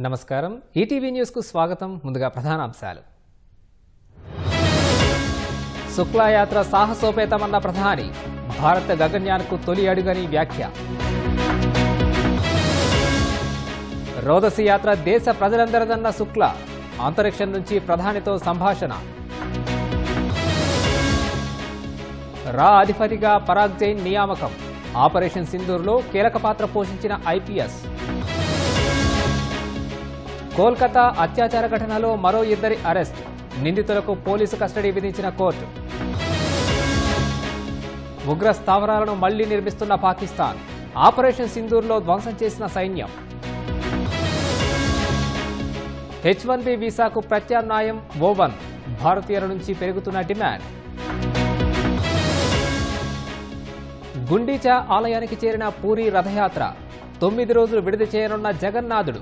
నమస్కారం ETV news కు స్వాగతం ముందుగా ప్రధానాంశాలు శుక్లాయాత్ర సాహసోపేతమన్న ప్రధాని భారత గగన్యాన్కు తొలి అడుగని వ్యాఖ్య రోదసి యాత్ర దేశ ప్రజలందరిదన్న శుక్ల అంతరిక్షం నుంచి ప్రధానితో సంభాషణ రా అధిపతిగా పరాగ్ జైన్ నియామకం ఆపరేషన్ సింధూర్లో కీలక పాత్ర పోషించిన ఐపీఎస్ కోల్కతా అత్యాచార ఘటనలో మరో 2 అరెస్ట్ నిందితులకు పోలీసు కస్టడీ విధించిన కోర్టు ఉగ్ర స్థావరాలను మళ్లీ నిర్మిస్తున్న పాకిస్తాన్ ఆపరేషన్ సింధూర్లో ధ్వంసం చేసిన సైన్యం H-1B వీసాకు ప్రత్యామ్నాయం ఓవన్ భారతీయుల నుంచి పెరుగుతున్న డిమాండ్ గుండీచా ఆలయానికి చేరిన పూరీ రథయాత్ర 9 రోజులు విడుదల చేయనున్న జగన్నాథుడు